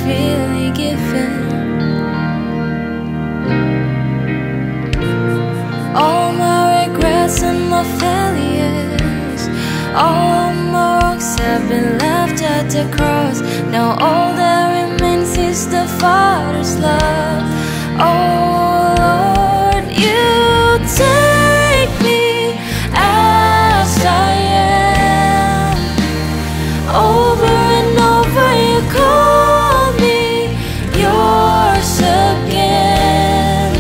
freely given. All my regrets and my failures, all my wrongs have been left at the cross. Now all that remains is the Father's love. Oh Lord, you take me as I am. Over and over you call me yours again.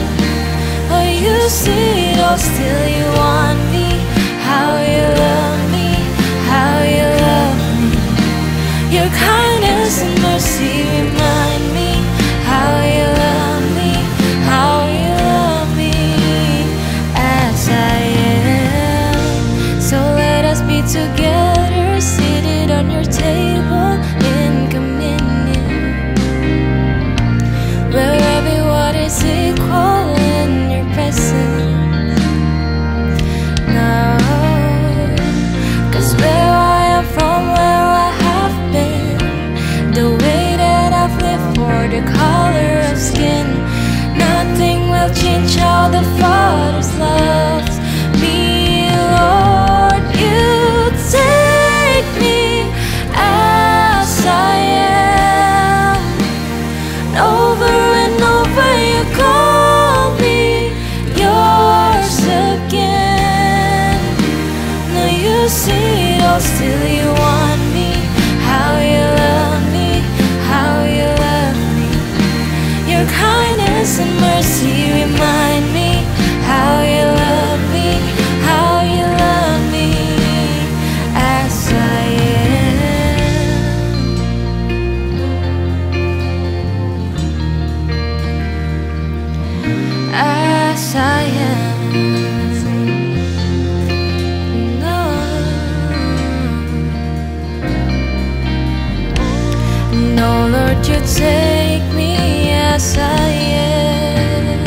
Oh, you see it all, still you want me. How you love me, how you love me. Your kindness and mercy remind me how you love me, how you love me as I am. So let us be together, seated on your table in communion, where everyone is equal in your presence. Now, 'cause where I am from, where I have been, the way that I've lived, for the color of skin, nothing will change how the Father's loves me. Lord, you take me as I am. Over and over you call me yours again. Now you see it all, still you want me. How you love me, how you love me. Your kindness and mercy remind me how you love me, how you love me as I am. As I am. No, no, Lord, you take me as I am.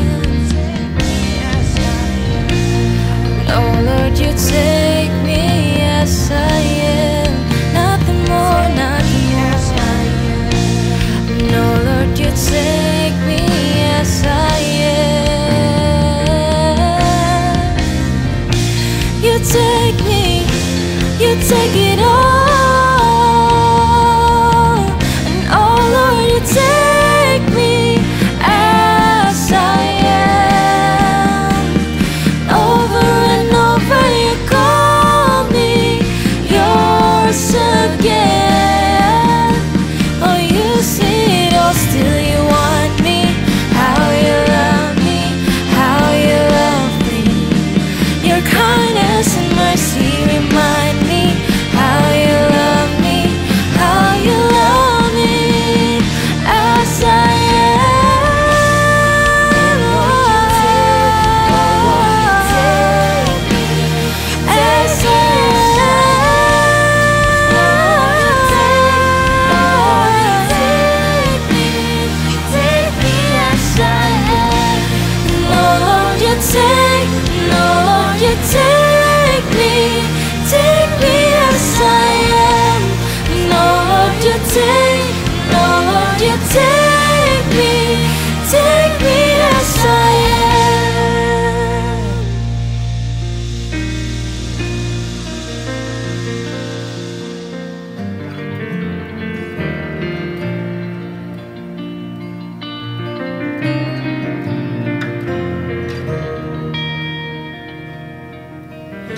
No, Lord, you take me as I am. Nothing more, nothing more. No, Lord, you take me as I am. You take me, you take it all. And oh Lord, you take me as I am. Over and over you call me yours again. Oh, you see it all, still you want me. How you love me, how you love me. Your kindness and mercy remind me how you love me, how you love me as I am. As I take me as I am. No, Lord, you take, no, Lord, you take me as I am. No, Lord, you take, no, Lord, you take me as I am.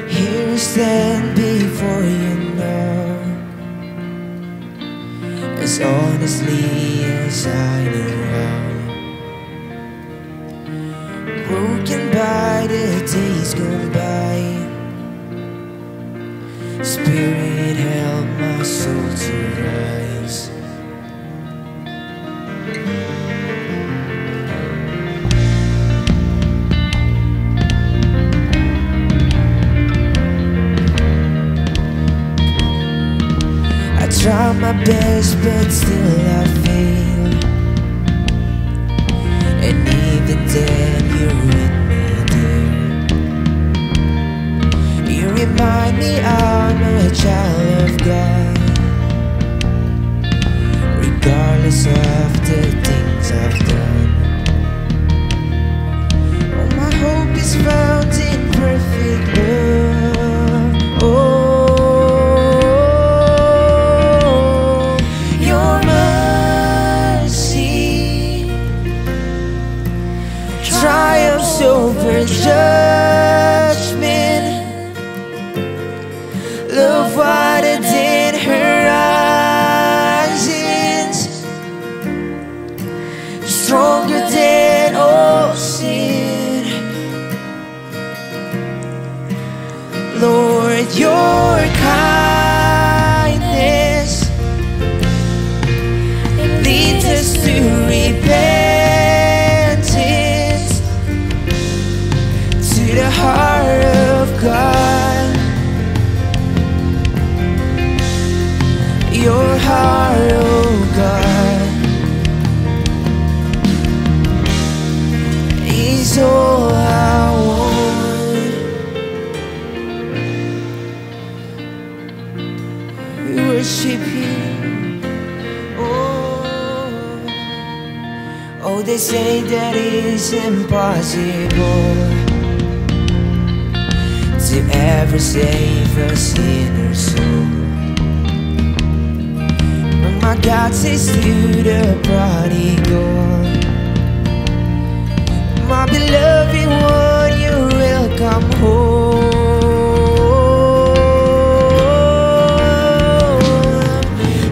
Here I stand before you now, as honestly as I know how. Broken by the days gone by, Spirit help my soul to rise. I try my best, but still I fail. And even then, you're with me, dear. You remind me I'm a child of God, regardless of Love wider than horizons, stronger than all sin. Lord, your kindness leads us to repentance, to the heart of God. Your heart, oh God, is all I want. We worship you. Oh, they say that it's impossible to ever save a sinner's soul. But my God says to the prodigal, my beloved one, you will come home.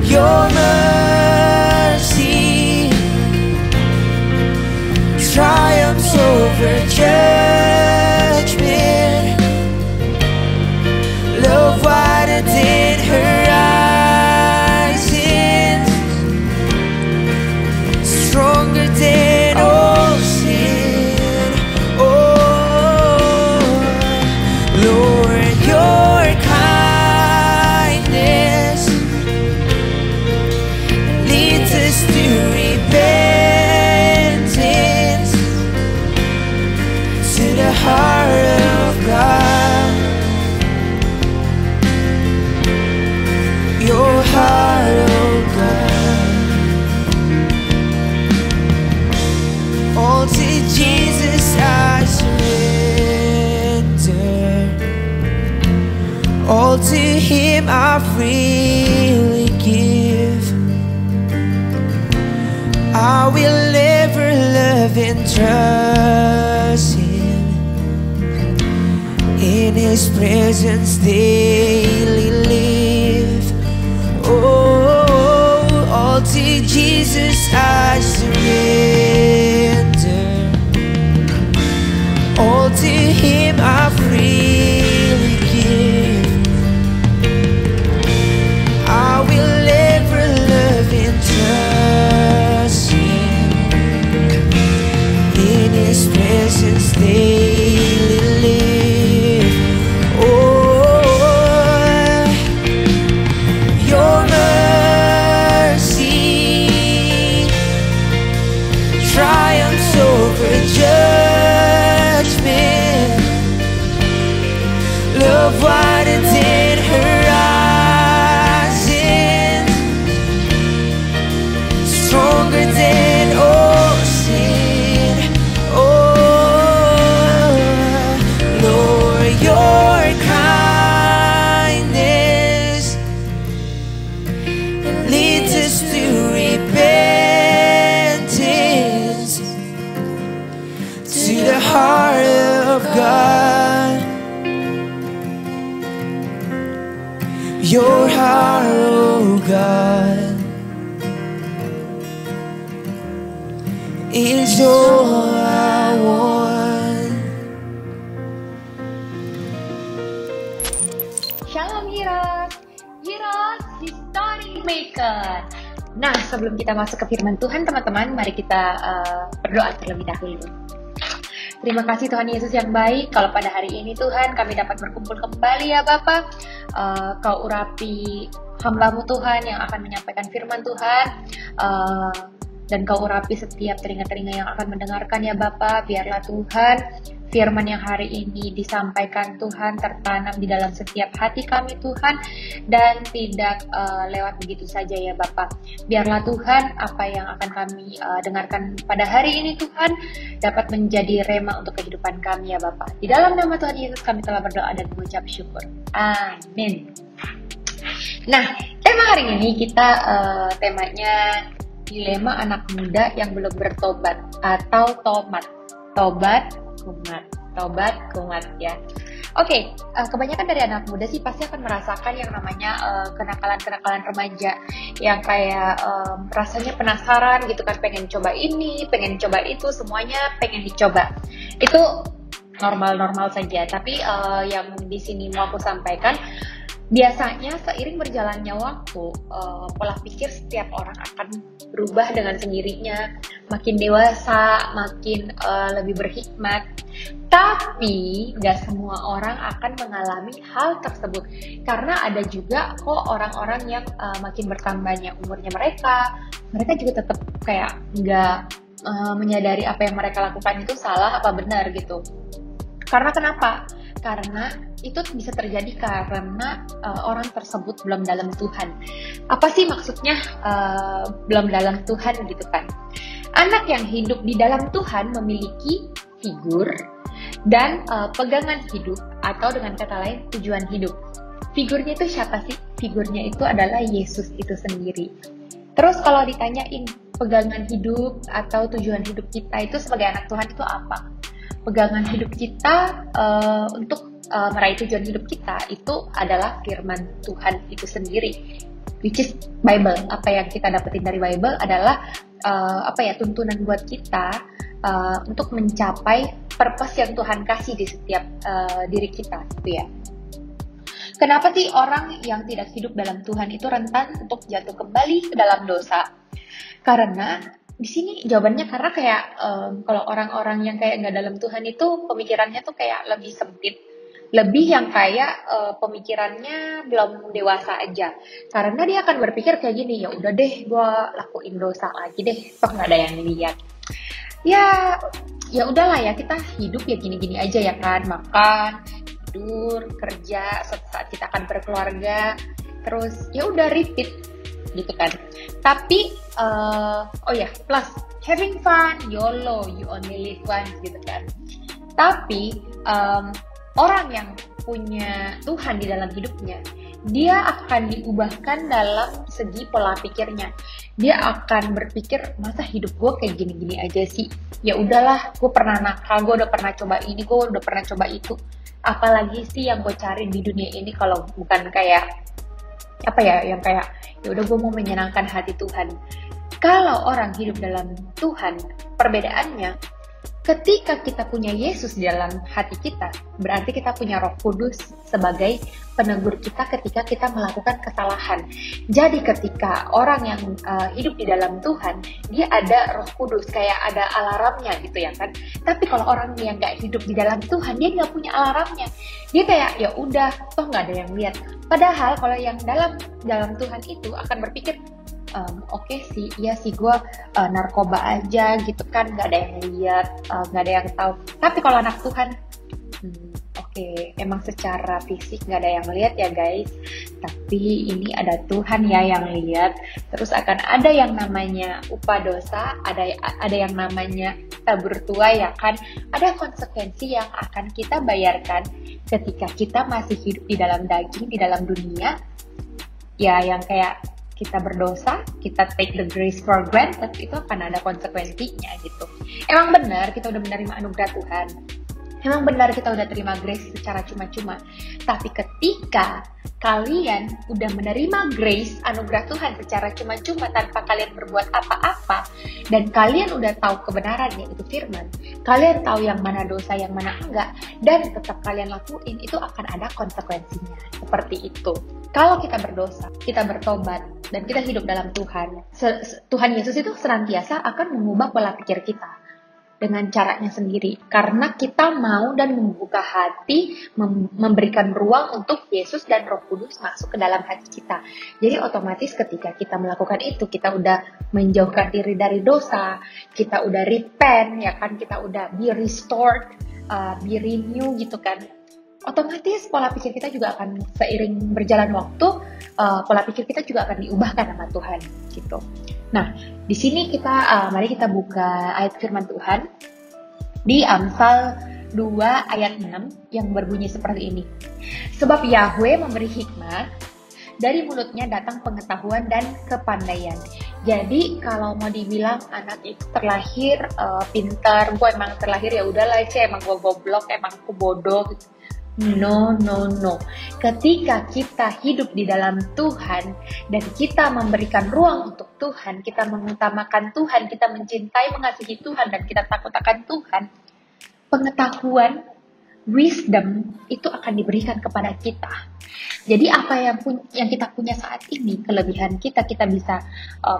Your mercy triumphs over judgment. Love wider than horizons, stronger than all sin. Oh, Lord, your kindness leads us to repentance, to the heart of God. Your heart, oh God. All to Jesus I surrender, all to Him I freely give. I will ever love and trust Him, in His presence daily live. Oh, all to Jesus I surrender, all to Him I freely give. I will ever love and trust Him, in His presence daily live. Oh, your mercy triumphs over judgment. Love wider than horizons, stronger than all sin. Oh, Lord, your kindness leads us to repentance, to the heart of God. Your heart, oh God, is all I want. Shalom Heroes, Heroes History Maker. Nah, sebelum kita masuk ke firman Tuhan, teman-teman, mari kita berdoa terlebih dahulu. Terima kasih Tuhan Yesus yang baik, kalau pada hari ini Tuhan kami dapat berkumpul kembali ya Bapa. Kau urapi hamba-Mu Tuhan yang akan menyampaikan firman Tuhan, dan Kau urapi setiap telinga-telinga yang akan mendengarkan ya Bapa. Biarlah Tuhan firman yang hari ini disampaikan Tuhan tertanam di dalam setiap hati kami Tuhan, dan tidak lewat begitu saja ya Bapa. Biarlah Tuhan apa yang akan kami dengarkan pada hari ini Tuhan dapat menjadi rema untuk kehidupan kami ya Bapa. Di dalam nama Tuhan Yesus kami telah berdoa dan mengucap syukur. Amin. Nah, tema hari ini kita temanya dilema anak muda yang belum bertobat atau tobat kumat ya. Oke, kebanyakan dari anak muda sih pasti akan merasakan yang namanya kenakalan-kenakalan remaja yang kayak rasanya penasaran gitu kan, pengen coba ini, pengen coba itu, semuanya pengen dicoba. Itu normal-normal saja, tapi yang di sini mau aku sampaikan, biasanya seiring berjalannya waktu, pola pikir setiap orang akan berubah dengan sendirinya, makin dewasa, makin lebih berhikmat. Tapi nggak semua orang akan mengalami hal tersebut, karena ada juga kok orang-orang yang makin bertambahnya umurnya mereka juga tetap kayak nggak menyadari apa yang mereka lakukan itu salah apa benar gitu. Karena kenapa? Karena itu bisa terjadi karena orang tersebut belum dalam Tuhan. Apa sih maksudnya belum dalam Tuhan gitu kan? Anak yang hidup di dalam Tuhan memiliki figur dan pegangan hidup, atau dengan kata lain tujuan hidup. Figurnya itu siapa sih? Figurnya itu adalah Yesus itu sendiri. Terus kalau ditanyain pegangan hidup atau tujuan hidup kita itu sebagai anak Tuhan itu apa? Pegangan hidup kita untuk meraih tujuan hidup kita itu adalah firman Tuhan itu sendiri, which is Bible. Apa yang kita dapetin dari Bible adalah tuntunan buat kita untuk mencapai purpose yang Tuhan kasih di setiap diri kita gitu ya. Kenapa sih orang yang tidak hidup dalam Tuhan itu rentan untuk jatuh kembali ke dalam dosa? Karena di sini jawabannya karena kayak kalau orang-orang yang kayak nggak dalam Tuhan itu pemikirannya tuh kayak lebih sempit, lebih yang kayak pemikirannya belum dewasa aja. Karena dia akan berpikir kayak gini, ya udah deh, gue lakuin dosa lagi deh, toh nggak ada yang lihat. Ya udahlah ya, kita hidup ya gini-gini aja ya kan, makan, tidur, kerja, suatu saat kita akan berkeluarga, terus ya udah repeat gitu kan. Tapi plus having fun, YOLO, you only live once gitu kan. Tapi orang yang punya Tuhan di dalam hidupnya, dia akan diubahkan dalam segi pola pikirnya. Dia akan berpikir, masa hidup gue kayak gini-gini aja sih? Ya udahlah, gue pernah nakal, gue udah pernah coba ini, gue udah pernah coba itu. Apalagi sih yang gue cari di dunia ini kalau bukan kayak yang kayak ya udah gue mau menyenangkan hati Tuhan. Kalau orang hidup dalam Tuhan, perbedaannya ketika kita punya Yesus di dalam hati kita, berarti kita punya Roh Kudus sebagai penegur kita ketika kita melakukan kesalahan. Jadi ketika orang yang hidup di dalam Tuhan, dia ada Roh Kudus, kayak ada alarmnya gitu ya kan. Tapi kalau orang yang nggak hidup di dalam Tuhan, dia nggak punya alarmnya. Dia kayak ya udah, toh nggak ada yang lihat. Padahal kalau yang dalam Tuhan itu akan berpikir, oke sih, iya sih gue narkoba aja gitu kan, nggak ada yang lihat, nggak ada yang tahu. Tapi kalau anak Tuhan, emang secara fisik nggak ada yang lihat ya guys, tapi ini ada Tuhan ya yang lihat. Terus akan ada yang namanya upah dosa, ada yang namanya tabur tuai ya kan, ada konsekuensi yang akan kita bayarkan ketika kita masih hidup di dalam daging, di dalam dunia ya, yang kayak kita berdosa, kita take the grace for granted, itu akan ada konsekuensinya gitu. Emang benar kita udah menerima anugerah Tuhan, emang benar kita udah terima grace secara cuma-cuma. Tapi ketika kalian udah menerima grace, anugerah Tuhan secara cuma-cuma tanpa kalian berbuat apa-apa, dan kalian udah tahu kebenaran yaitu firman, kalian tahu yang mana dosa, yang mana enggak, dan tetap kalian lakuin, itu akan ada konsekuensinya. Seperti itu. Kalau kita berdosa, kita bertobat, dan kita hidup dalam Tuhan, Tuhan Yesus itu senantiasa akan mengubah pola pikir kita dengan caranya sendiri. Karena kita mau dan membuka hati, memberikan ruang untuk Yesus dan Roh Kudus masuk ke dalam hati kita. Jadi otomatis ketika kita melakukan itu, kita udah menjauhkan diri dari dosa, kita udah repent, ya kan, kita udah be restored, be renew gitu kan. Otomatis pola pikir kita juga akan seiring berjalan waktu, pola pikir kita juga akan diubahkan sama Tuhan gitu. Nah, di sini mari kita buka ayat firman Tuhan di Amsal 2 ayat 6 yang berbunyi seperti ini. Sebab Yahweh memberi hikmat, dari mulutnya datang pengetahuan dan kepandaian. Jadi kalau mau dibilang anak itu terlahir pintar, gue emang terlahir ya udahlah sih, emang gue goblok, emang aku bodoh gitu. No, no, no. Ketika kita hidup di dalam Tuhan dan kita memberikan ruang untuk Tuhan, kita mengutamakan Tuhan, kita mencintai, mengasihi Tuhan, dan kita takut akan Tuhan, pengetahuan, wisdom itu akan diberikan kepada kita. Jadi apa yang kita punya saat ini, kelebihan kita bisa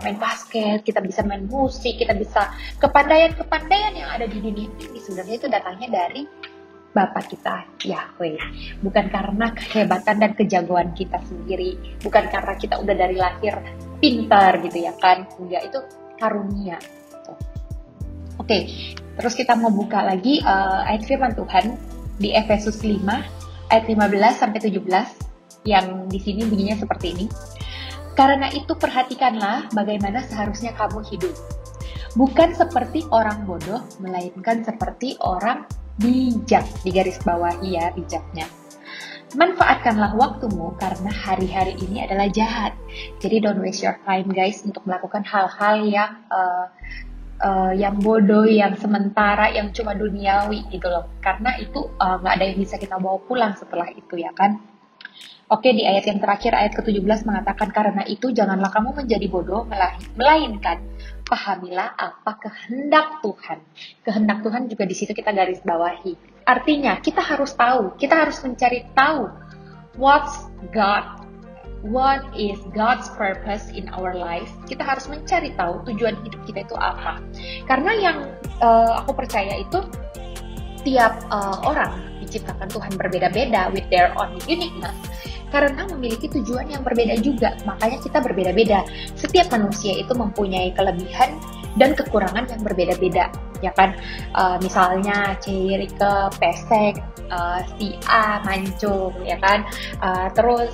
main basket, kita bisa main musik, kita bisa kepandaian yang ada di dunia ini sebenarnya itu datangnya dari Bapa kita, Yahweh. Bukan karena kehebatan dan kejagoan kita sendiri, bukan karena kita udah dari lahir pintar gitu ya kan, enggak, itu karunia. Oke, terus kita mau buka lagi ayat firman Tuhan di Efesus 5 ayat 15 sampai 17 yang di sini bunyinya seperti ini. Karena itu perhatikanlah bagaimana seharusnya kamu hidup. Bukan seperti orang bodoh, melainkan seperti orang bijak. Di garis bawahi ya bijaknya. Manfaatkanlah waktumu karena hari-hari ini adalah jahat. Jadi don't waste your time guys untuk melakukan hal-hal yang bodoh, yang sementara, yang cuma duniawi gitu loh. Karena itu nggak ada yang bisa kita bawa pulang setelah itu ya kan. Oke, di ayat yang terakhir, ayat ke-17 mengatakan, karena itu janganlah kamu menjadi bodoh, melainkan pahamilah apa kehendak Tuhan. Kehendak Tuhan juga di situ kita garis bawahi. Artinya, kita harus tahu, kita harus mencari tahu what is God's purpose in our life. Kita harus mencari tahu tujuan hidup kita itu apa. Karena yang aku percaya itu, tiap orang diciptakan Tuhan berbeda-beda with their own uniqueness. Karena memiliki tujuan yang berbeda juga, makanya kita berbeda-beda. Setiap manusia itu mempunyai kelebihan dan kekurangan yang berbeda-beda, ya kan? Misalnya Rike pesek, si A mancung, ya kan? Terus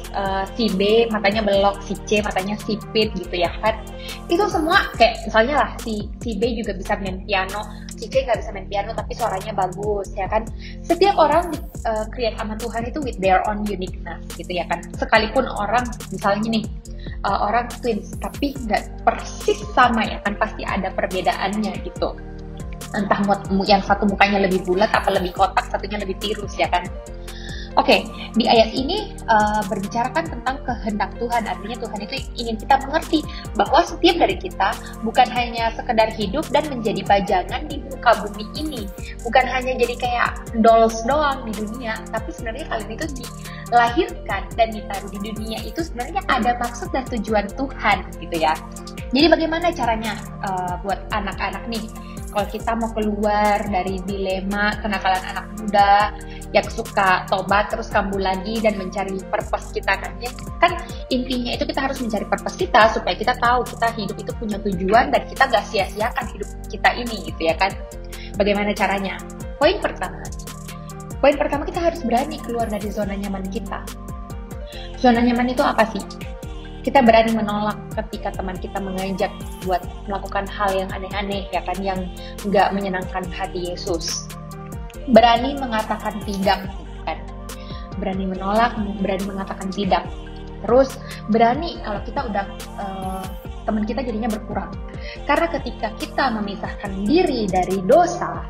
si B matanya belok, si C matanya sipit gitu ya kan? Itu semua kayak misalnya lah si B juga bisa main piano, si C nggak bisa main piano tapi suaranya bagus, ya kan? Setiap orang create sama Tuhan itu with their own uniqueness gitu ya kan? Sekalipun orang misalnya nih orang twins tapi nggak persis sama ya kan, pasti ada perbedaannya gitu. Entah yang satu mukanya lebih bulat apa lebih kotak, satunya lebih tirus ya kan. Oke, di ayat ini berbicarakan tentang kehendak Tuhan. Artinya Tuhan itu ingin kita mengerti bahwa setiap dari kita bukan hanya sekedar hidup dan menjadi pajangan di muka bumi ini, bukan hanya jadi kayak dolls doang di dunia, tapi sebenarnya kalian itu dilahirkan dan ditaruh di dunia itu sebenarnya ada maksud dan tujuan Tuhan gitu ya. Jadi bagaimana caranya buat anak-anak nih, kalau kita mau keluar dari dilema kenakalan anak muda yang suka tobat terus kambuh lagi dan mencari purpose kita kan intinya itu kita harus mencari purpose kita supaya kita tahu kita hidup itu punya tujuan dan kita gak sia-siakan hidup kita ini gitu ya kan. Bagaimana caranya? Poin pertama kita harus berani keluar dari zona nyaman kita. Zona nyaman itu apa sih? Kita berani menolak ketika teman kita mengajak buat melakukan hal yang aneh-aneh ya kan, yang nggak menyenangkan hati Yesus. Berani mengatakan tidak kan, berani menolak, berani mengatakan tidak. Terus berani kalau kita udah teman kita jadinya berkurang. Karena ketika kita memisahkan diri dari dosa,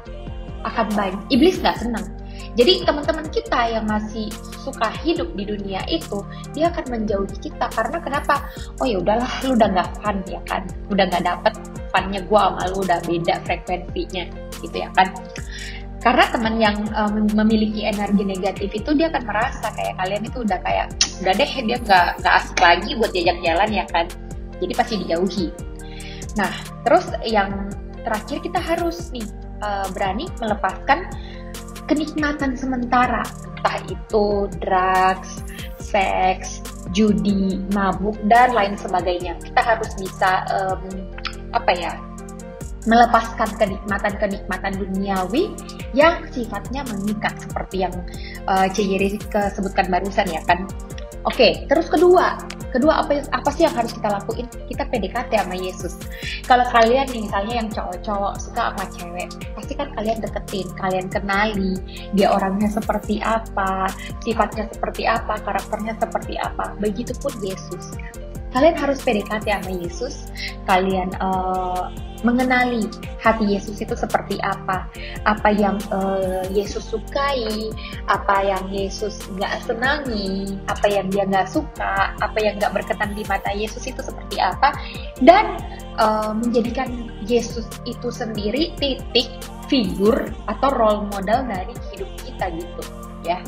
akan banyak iblis nggak senang. Jadi teman-teman kita yang masih suka hidup di dunia itu, dia akan menjauhi kita. Karena kenapa? Oh ya udahlah, lu udah nggak fun ya kan, udah nggak dapet funnya gua sama lu, udah beda frekuensinya gitu ya kan. Karena teman yang memiliki energi negatif itu dia akan merasa kayak kalian itu udah deh dia nggak asik lagi buat diajak jalan ya kan. Jadi pasti dijauhi. Nah terus yang terakhir kita harus nih berani melepaskan kenikmatan sementara, entah itu drugs, seks, judi, mabuk dan lain sebagainya. Kita harus bisa melepaskan kenikmatan duniawi yang sifatnya mengikat seperti yang Ciri sebutkan barusan ya kan. Oke, terus kedua apa sih yang harus kita lakuin? Kita PDKT sama Yesus. Kalau kalian nih misalnya yang cowok-cowok suka sama cewek, pasti kan kalian deketin, kalian kenali dia orangnya seperti apa, sifatnya seperti apa, karakternya seperti apa. Begitupun Yesus. Kalian harus PDKT sama Yesus, kalian mengenali hati Yesus itu seperti apa yang Yesus sukai, apa yang Yesus nggak senangi, apa yang dia nggak suka, apa yang nggak berkenan di mata Yesus itu seperti apa, dan menjadikan Yesus itu sendiri titik figur atau role model dari hidup kita gitu ya.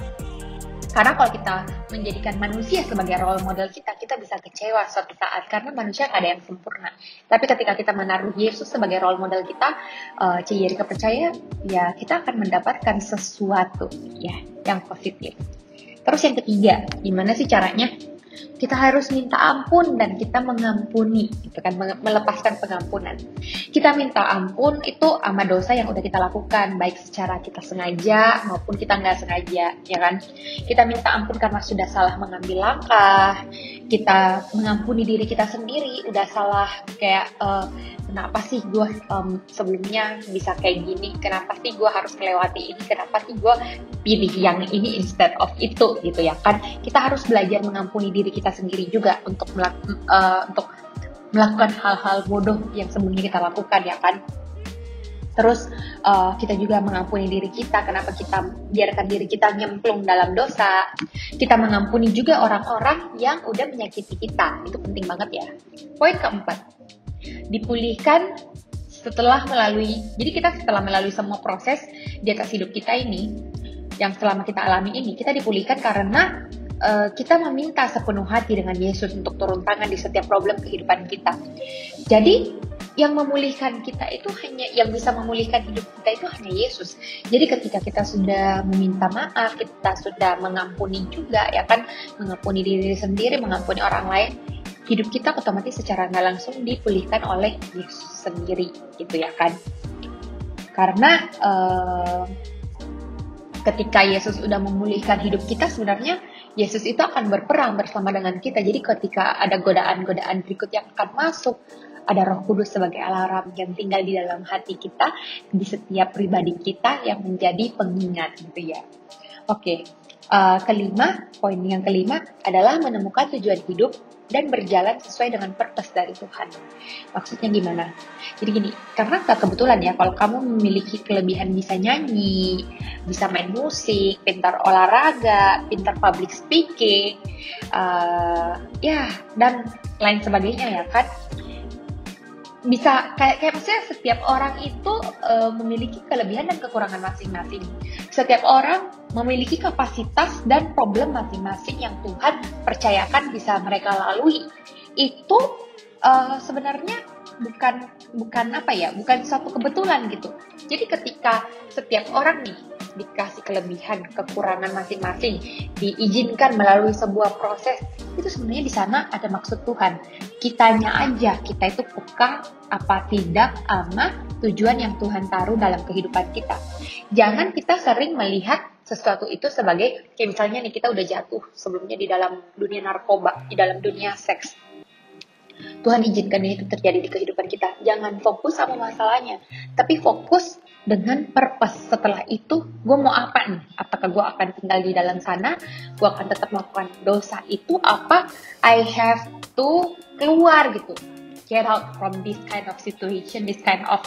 Karena kalau kita menjadikan manusia sebagai role model kita bisa kecewa suatu saat karena manusia gak ada yang sempurna. Tapi ketika kita menaruh Yesus sebagai role model kita, Yerika percaya ya kita akan mendapatkan sesuatu ya yang positif. Terus yang ketiga, gimana sih caranya? Kita harus minta ampun dan kita mengampuni, gitu kan, melepaskan pengampunan. Kita minta ampun itu sama dosa yang udah kita lakukan, baik secara kita sengaja maupun kita nggak sengaja, ya kan? Kita minta ampun karena sudah salah mengambil langkah, kita mengampuni diri kita sendiri, udah salah kayak kenapa sih gue sebelumnya bisa kayak gini, kenapa sih gue harus melewati ini, kenapa sih gue pilih yang ini instead of itu, gitu ya kan? Kita harus belajar mengampuni diri kita sendiri juga untuk melakukan hal-hal bodoh yang sebelumnya kita lakukan, ya kan? Terus kita juga mengampuni diri kita, kenapa kita biarkan diri kita nyemplung dalam dosa. Kita mengampuni juga orang-orang yang udah menyakiti kita, itu penting banget ya. Poin keempat, dipulihkan setelah melalui semua proses di atas hidup kita ini, yang selama kita alami ini, kita dipulihkan karena kita meminta sepenuh hati dengan Yesus untuk turun tangan di setiap problem kehidupan kita. Jadi yang memulihkan kita itu yang bisa memulihkan hidup kita itu hanya Yesus. Jadi ketika kita sudah meminta maaf, kita sudah mengampuni juga, ya kan, mengampuni diri sendiri, mengampuni orang lain, hidup kita otomatis secara nggak langsung dipulihkan oleh Yesus sendiri, gitu ya kan. Karena ketika Yesus sudah memulihkan hidup kita, sebenarnya Yesus itu akan berperang bersama dengan kita. Jadi ketika ada godaan-godaan berikut yang akan masuk, ada Roh Kudus sebagai alarm yang tinggal di dalam hati kita, di setiap pribadi kita yang menjadi pengingat, gitu ya. Oke, poin yang kelima adalah menemukan tujuan hidup dan berjalan sesuai dengan purpose dari Tuhan. Maksudnya gimana? Jadi gini, karena kebetulan ya, kalau kamu memiliki kelebihan bisa nyanyi, bisa main musik, pintar olahraga, pintar public speaking, dan lain sebagainya ya kan, bisa kayak maksudnya setiap orang itu memiliki kelebihan dan kekurangan masing-masing. Setiap orang memiliki kapasitas dan problem masing-masing yang Tuhan percayakan bisa mereka lalui. Itu sebenarnya bukan suatu kebetulan gitu. Jadi ketika setiap orang nih dikasih kelebihan, kekurangan masing-masing, diizinkan melalui sebuah proses, itu sebenarnya di sana ada maksud Tuhan. Kitanya aja, kita itu peka apa tidak sama tujuan yang Tuhan taruh dalam kehidupan kita. Jangan kita sering melihat sesuatu itu sebagai, kayak misalnya nih, kita udah jatuh sebelumnya di dalam dunia narkoba, di dalam dunia seks. Tuhan izinkan itu terjadi di kehidupan kita. Jangan fokus sama masalahnya, tapi fokus dengan purpose. Setelah itu, gue mau apa nih? Apakah gue akan tinggal di dalam sana? Gue akan tetap melakukan dosa itu? Apa I have to keluar gitu? Get out from this kind of situation, this kind of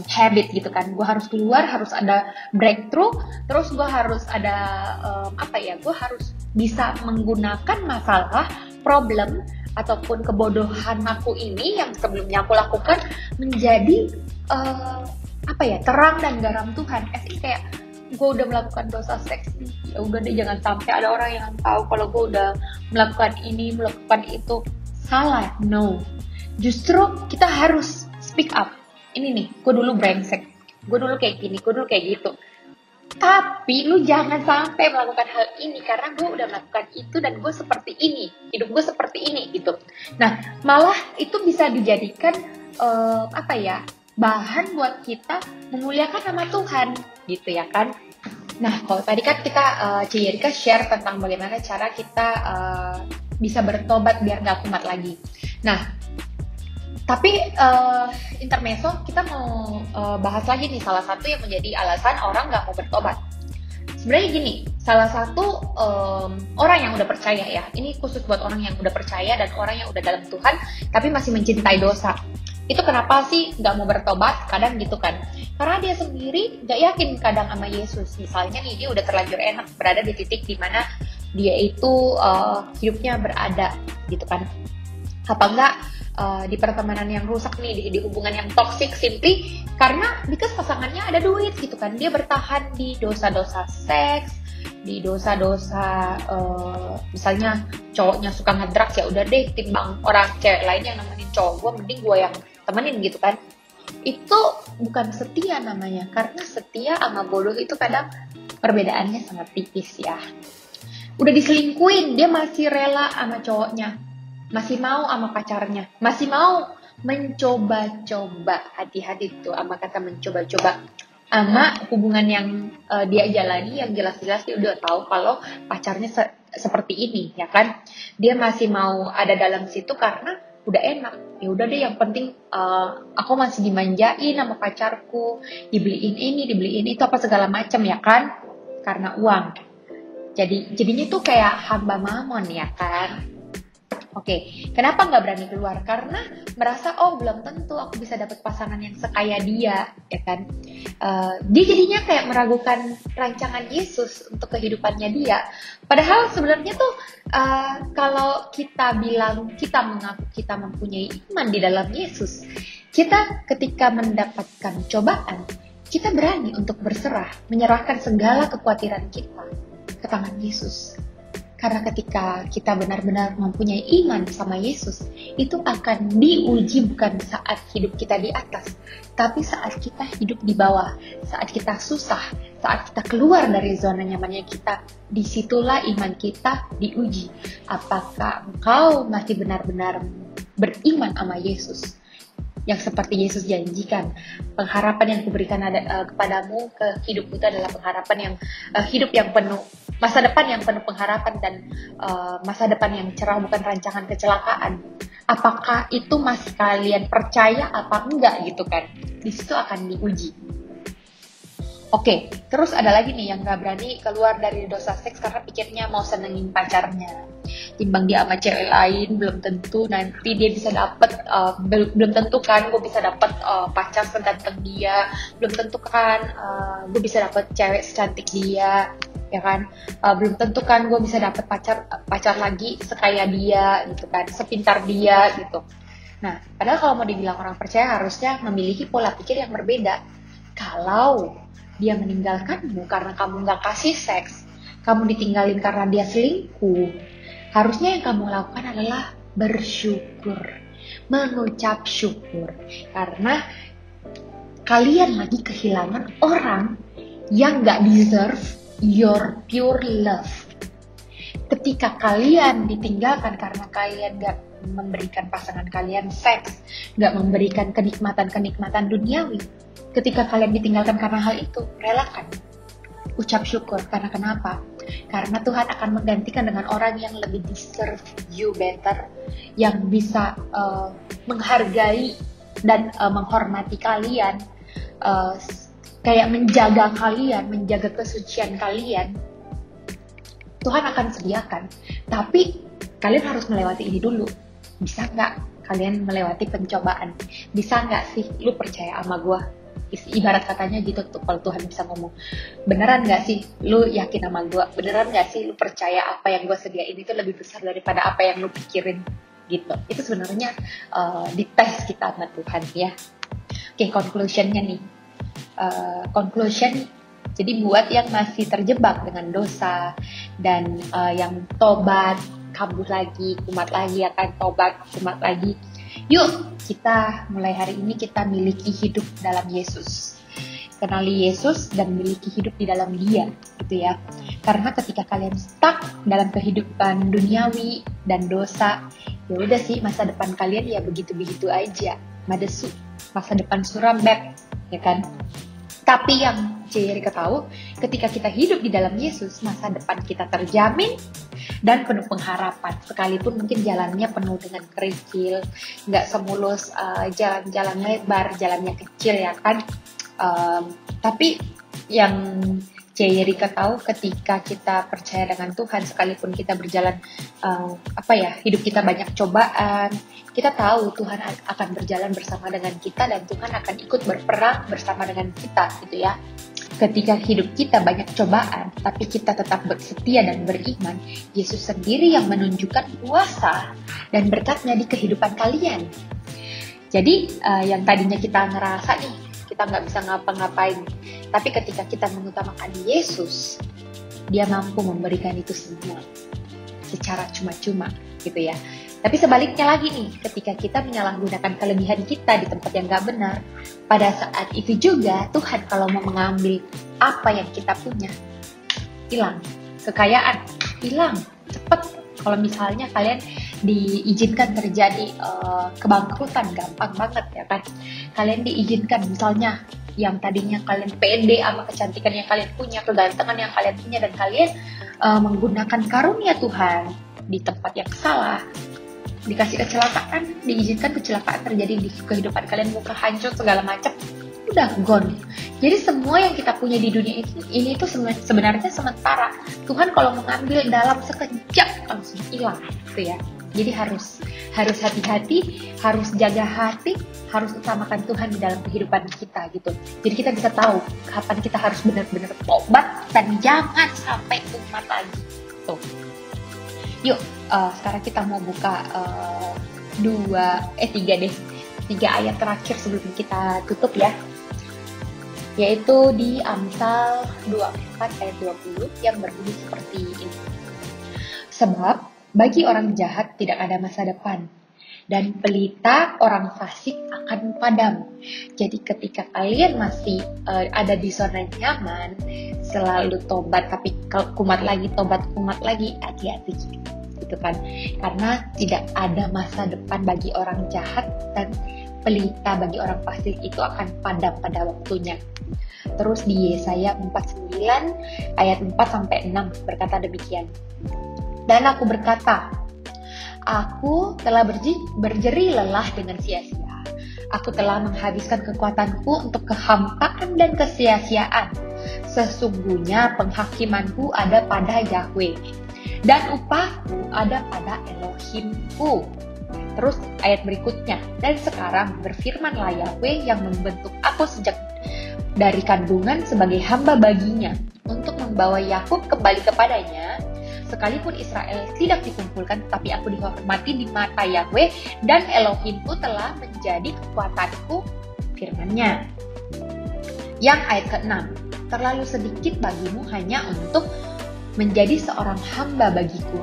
habit gitu kan. Gue harus keluar, harus ada breakthrough. Terus gue harus ada gue harus bisa menggunakan masalah, problem, ataupun kebodohan aku ini yang sebelumnya aku lakukan menjadi terang dan garam Tuhan. Kayak gue udah melakukan dosa seks, ya udah deh, jangan sampai ada orang yang tahu kalau gue udah melakukan ini, melakukan itu. Salah, no. Justru kita harus speak up. Ini nih, gue dulu brengsek, gue dulu kayak gini, gue dulu kayak gitu. Tapi lu jangan sampai melakukan hal ini karena gue udah melakukan itu dan gue seperti ini, hidup gue seperti ini gitu. Nah, malah itu bisa dijadikan bahan buat kita memuliakan nama Tuhan gitu ya kan. Nah, kalau tadi kan kita Yerika share tentang bagaimana cara kita bisa bertobat biar gak kumat lagi. Nah, tapi intermezzo kita mau bahas lagi nih salah satu yang menjadi alasan orang gak mau bertobat. Sebenarnya gini, salah satu orang yang udah percaya ya, ini khusus buat orang yang udah percaya dan orang yang udah dalam Tuhan tapi masih mencintai dosa. Itu kenapa sih nggak mau bertobat? Kadang gitu kan. Karena dia sendiri nggak yakin kadang sama Yesus. Misalnya nih, dia udah terlanjur enak berada di titik dimana dia itu hidupnya berada gitu kan. Apa enggak di pertemanan yang rusak nih, di hubungan yang toxic, simply karena because pasangannya ada duit gitu kan. Dia bertahan di dosa-dosa seks, di dosa-dosa misalnya cowoknya suka ngedrugs, ya udah deh, timbang orang cewek lain yang nemenin cowok gue, mending gue yang temenin gitu kan. Itu bukan setia namanya, karena setia sama bodoh itu kadang perbedaannya sangat tipis ya. Udah diselingkuin, dia masih rela sama cowoknya, masih mau sama pacarnya, masih mau mencoba-coba. Hati-hati tuh sama kata mencoba-coba, sama hubungan yang dia jalani, yang jelas-jelas dia udah tahu kalau pacarnya seperti ini, ya kan. Dia masih mau ada dalam situ karena udah enak. Ya udah deh, yang penting aku masih dimanjain sama pacarku, dibeliin ini, dibeliin itu, apa segala macam, ya kan, karena uang. Jadinya tuh kayak hamba mamon, ya kan. Oke, kenapa nggak berani keluar? Karena merasa, oh belum tentu aku bisa dapat pasangan yang sekaya dia, ya kan? Dia jadinya kayak meragukan rancangan Yesus untuk kehidupannya dia. Padahal sebenarnya tuh kalau kita bilang, kita mengaku kita mempunyai iman di dalam Yesus, kita ketika mendapatkan cobaan, kita berani untuk berserah, menyerahkan segala kekhawatiran kita ke tangan Yesus. Karena ketika kita benar-benar mempunyai iman sama Yesus, itu akan diuji bukan saat hidup kita di atas, tapi saat kita hidup di bawah, saat kita susah, saat kita keluar dari zona nyamannya kita. Disitulah iman kita diuji. Apakah engkau masih benar-benar beriman sama Yesus? Yang seperti Yesus janjikan, pengharapan yang kuberikan kepadamu ke hidupmu itu adalah pengharapan yang hidup yang penuh, masa depan yang penuh pengharapan, dan masa depan yang cerah, bukan rancangan kecelakaan. Apakah itu masih kalian percaya apa enggak gitu kan? Di situ akan diuji. Oke, terus ada lagi nih yang gak berani keluar dari dosa seks karena pikirnya mau senengin pacarnya. Timbang dia sama cewek lain, belum tentu nanti dia bisa dapet, belum tentu kan gue bisa dapet pacar seganteng dia, belum tentu kan gue bisa dapet cewek secantik dia, ya kan, belum tentu kan gue bisa dapet pacar lagi sekaya dia gitu kan, sepintar dia gitu. Nah, padahal kalau mau dibilang orang percaya harusnya memiliki pola pikir yang berbeda. Kalau dia meninggalkanmu karena kamu gak kasih seks, kamu ditinggalin karena dia selingkuh, harusnya yang kamu lakukan adalah bersyukur, mengucap syukur, karena kalian lagi kehilangan orang yang gak deserve your pure love. Ketika kalian ditinggalkan karena kalian gak memberikan pasangan kalian seks, gak memberikan kenikmatan-kenikmatan duniawi, ketika kalian ditinggalkan karena hal itu, relakan, ucap syukur. Karena kenapa? Karena Tuhan akan menggantikan dengan orang yang lebih deserve you better, yang bisa menghargai dan menghormati kalian, kayak menjaga kalian, menjaga kesucian kalian. Tuhan akan sediakan, tapi kalian harus melewati ini dulu. Bisa nggak kalian melewati pencobaan? Bisa nggak sih lu percaya sama gue? Ibarat katanya gitu tuh, kalau Tuhan bisa ngomong, beneran gak sih lu yakin sama gue? Beneran gak sih lu percaya apa yang gue sediain itu lebih besar daripada apa yang lu pikirin? Gitu. Itu sebenarnya dites kita sama Tuhan ya. Oke, conclusionnya nih. Conclusion, jadi buat yang masih terjebak dengan dosa dan yang tobat, kambuh lagi, kumat lagi, akan tobat, kumat lagi. Yuk, kita mulai hari ini kita miliki hidup dalam Yesus. Kenali Yesus dan miliki hidup di dalam Dia, gitu ya. Karena ketika kalian stuck dalam kehidupan duniawi dan dosa, ya udah sih, masa depan kalian ya begitu-begitu aja. Madesu, masa depan suram beb, ya kan? Tapi yang Jerry tahu, ketika kita hidup di dalam Yesus, masa depan kita terjamin dan penuh pengharapan. Sekalipun mungkin jalannya penuh dengan kerikil, nggak semulus jalan-jalan lebar, jalannya kecil ya kan. Tapi yang Rika tahu ketika kita percaya dengan Tuhan, sekalipun kita berjalan hidup kita banyak cobaan, kita tahu Tuhan akan berjalan bersama dengan kita dan Tuhan akan ikut berperang bersama dengan kita gitu ya. Ketika hidup kita banyak cobaan, tapi kita tetap setia dan beriman, Yesus sendiri yang menunjukkan kuasa dan berkat-Nya di kehidupan kalian. Jadi yang tadinya kita ngerasa nih, kita nggak bisa ngapa-ngapain, tapi ketika kita mengutamakan Yesus, Dia mampu memberikan itu semua secara cuma-cuma gitu ya. Tapi sebaliknya lagi nih, ketika kita menyalahgunakan kelebihan kita di tempat yang gak benar, pada saat itu juga Tuhan kalau mau mengambil apa yang kita punya, hilang. Kekayaan, hilang, cepet. Kalau misalnya kalian diizinkan terjadi kebangkrutan, gampang banget ya kan. Kalian diizinkan misalnya yang tadinya kalian pede sama kecantikan yang kalian punya, kegantengan yang kalian punya, dan kalian menggunakan karunia Tuhan di tempat yang salah, dikasih kecelakaan, diizinkan kecelakaan terjadi di kehidupan kalian, muka hancur segala macam, udah gone. Jadi semua yang kita punya di dunia ini itu sebenarnya sementara. Tuhan kalau mengambil dalam sekejap langsung hilang gitu ya. Jadi harus hati-hati, harus jaga hati, harus utamakan Tuhan di dalam kehidupan kita gitu. Jadi kita bisa tahu kapan kita harus benar-benar tobat dan jangan sampai umat lagi. Tuh. Yuk, sekarang kita mau buka 3 ayat terakhir sebelum kita tutup ya. Yaitu di Amsal 24 ayat 20 yang berbunyi seperti ini. Sebab bagi orang jahat tidak ada masa depan, dan pelita orang fasik akan padam. Jadi ketika kalian masih ada di zona nyaman, selalu tobat tapi kumat lagi, tobat kumat lagi, hati-hati gitu kan. Karena tidak ada masa depan bagi orang jahat, dan pelita bagi orang fasik itu akan padam pada waktunya. Terus di Yesaya 49 ayat 4-6 berkata demikian. Dan aku berkata, aku telah berjeri lelah dengan sia-sia. Aku telah menghabiskan kekuatanku untuk kehampaan dan kesia-siaan. Sesungguhnya penghakimanku ada pada Yahweh, dan upahku ada pada Elohimku. Terus ayat berikutnya, dan sekarang berfirmanlah Yahweh yang membentuk aku sejak dari kandungan sebagai hamba baginya, untuk membawa Yakub kembali kepadanya. Sekalipun Israel tidak dikumpulkan, tetapi aku dihormati di mata Yahweh, dan Elohimku telah menjadi kekuatanku, firman-Nya. Yang ayat ke-6, terlalu sedikit bagimu hanya untuk menjadi seorang hamba bagiku,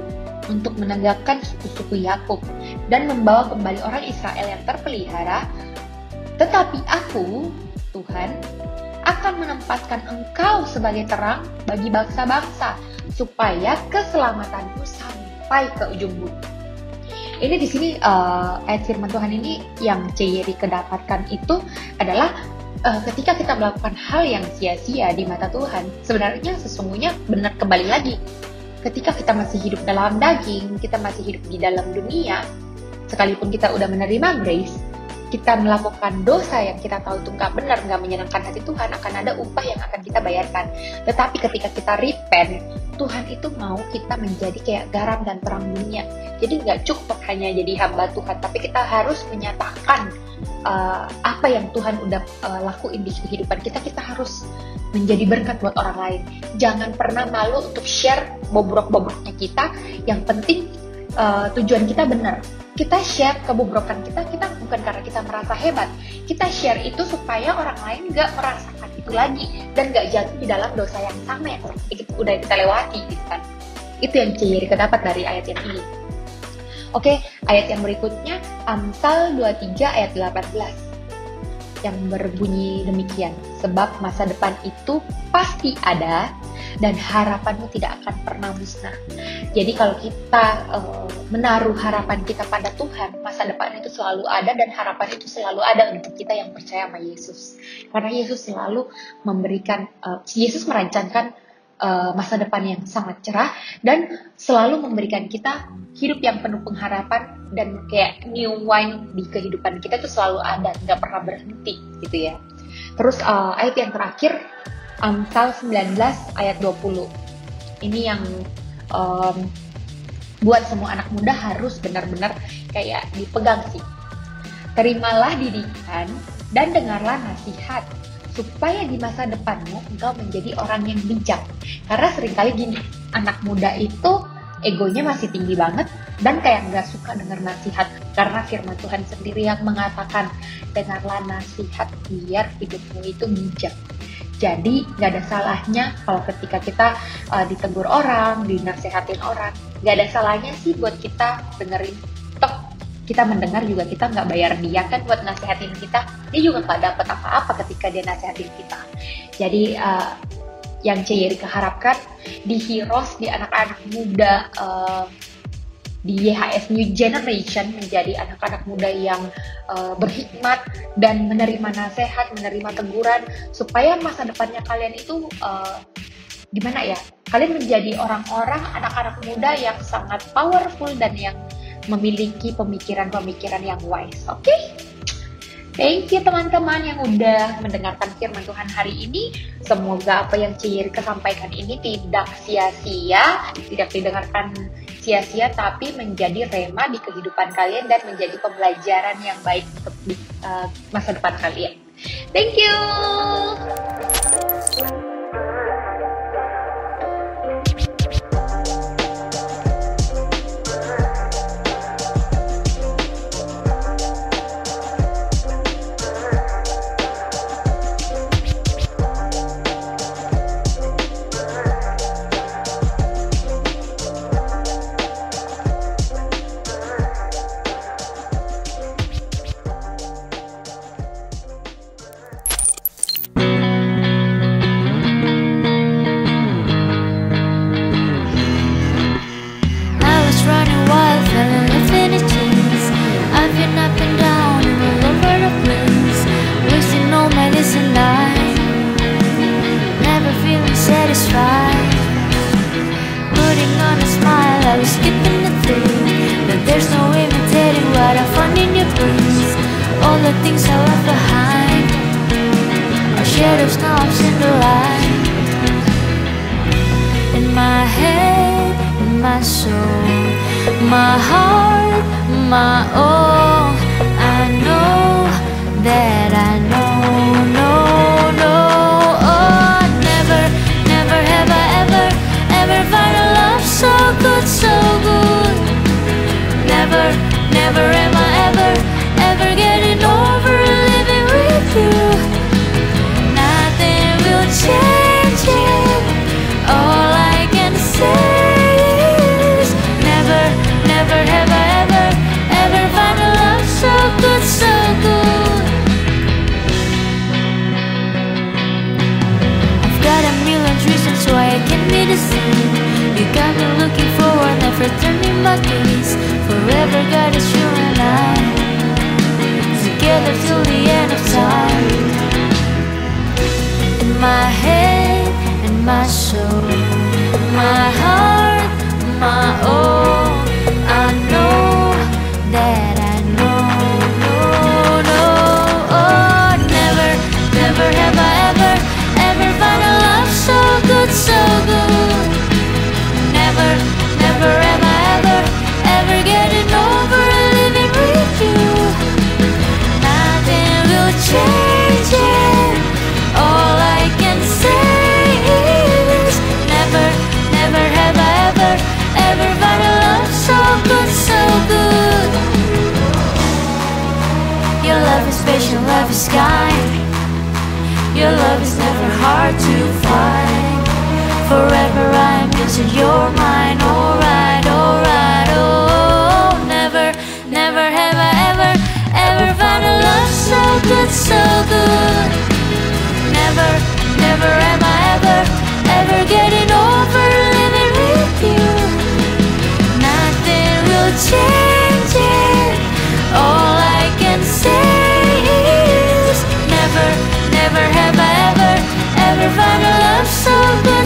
untuk menegakkan suku-suku Yakub, dan membawa kembali orang Israel yang terpelihara. Tetapi aku, Tuhan, akan menempatkan engkau sebagai terang bagi bangsa-bangsa, supaya keselamatanmu sampai ke ujung bumi. Ini di sini ayat firman Tuhan ini yang Rika dapatkan itu adalah ketika kita melakukan hal yang sia-sia di mata Tuhan, sebenarnya sesungguhnya benar kembali lagi. Ketika kita masih hidup dalam daging, kita masih hidup di dalam dunia, sekalipun kita udah menerima grace, kita melakukan dosa yang kita tahu itu nggak benar, nggak menyenangkan hati Tuhan, akan ada upah yang akan kita bayarkan. Tetapi ketika kita repent, Tuhan itu mau kita menjadi kayak garam dan terang dunia. Jadi nggak cukup hanya jadi hamba Tuhan, tapi kita harus menyatakan apa yang Tuhan udah lakuin di kehidupan kita. Kita harus menjadi berkat buat orang lain. Jangan pernah malu untuk share bobrok-bobroknya kita. Yang penting tujuan kita benar. Kita share kebobrokan kita bukan karena kita merasa hebat. Kita share itu supaya orang lain gak merasakan itu lagi, dan gak jatuh di dalam dosa yang sama yang udah kita lewati gitu kan. Itu yang Rika dapat dari ayat yang ini. Oke, ayat yang berikutnya Amsal 23 ayat 18 yang berbunyi demikian. Sebab masa depan itu pasti ada, dan harapanmu tidak akan pernah musnah. Jadi kalau kita menaruh harapan kita pada Tuhan, masa depan itu selalu ada, dan harapan itu selalu ada untuk kita yang percaya sama Yesus. Karena Yesus selalu memberikan, Yesus merancangkan masa depan yang sangat cerah, dan selalu memberikan kita hidup yang penuh pengharapan, dan kayak new wine di kehidupan kita itu selalu ada, nggak pernah berhenti gitu ya. Terus ayat yang terakhir Amsal 19 ayat 20. Ini yang buat semua anak muda harus benar-benar kayak dipegang sih. Terimalah didikan dan dengarlah nasihat, supaya di masa depanmu engkau menjadi orang yang bijak. Karena seringkali gini, anak muda itu egonya masih tinggi banget dan kayak nggak suka dengar nasihat, karena firman Tuhan sendiri yang mengatakan dengarlah nasihat biar hidupmu itu bijak. Jadi nggak ada salahnya kalau ketika kita ditegur orang, dinasehatin orang, nggak ada salahnya sih buat kita dengerin. Toh kita mendengar juga, kita nggak bayar dia kan buat nasehatin kita, dia juga nggak dapat apa-apa ketika dia nasehatin kita. Jadi yang Ceyeri keharapkan di Heroes, di anak-anak muda, di YHS New Generation, menjadi anak-anak muda yang berhikmat dan menerima nasihat, menerima teguran, supaya masa depannya kalian itu gimana ya, kalian menjadi orang-orang, anak-anak muda yang sangat powerful dan yang memiliki pemikiran-pemikiran yang wise. Oke? Thank you teman-teman yang udah mendengarkan firman Tuhan hari ini. Semoga apa yang Ceyeri sampaikan ini tidak sia-sia, tidak didengarkan sia-sia, tapi menjadi rema di kehidupan kalian dan menjadi pembelajaran yang baik untuk masa depan kalian. Thank you. My heart, my all, I know that I know, no, oh, never, never have I ever find a love so good, so good. Never, never am I ever getting over living with you. Nothing will change it. All I can say, never have I ever found a love so good, so good. I've got a million reasons why I can't be the same. You got me looking forward, never turning my gaze. Forever God is you and I, together till the end of time. In my head and my soul, my heart, my all, I know that I know, no, oh, never, never have I ever found a love so good, so good. Never, never am I ever getting over living with you. Nothing will change it. All I can say is never, never have I ever found a love so good, so good. Your love is patient, love is kind. Your love is never hard to find. Forever I'm yours and you're mine. Alright, alright, oh, never, never have I ever found a love so good, so good. Never, never am I ever getting over living with you. Nothing will change it. All I can say is never, never have I ever found a love so good.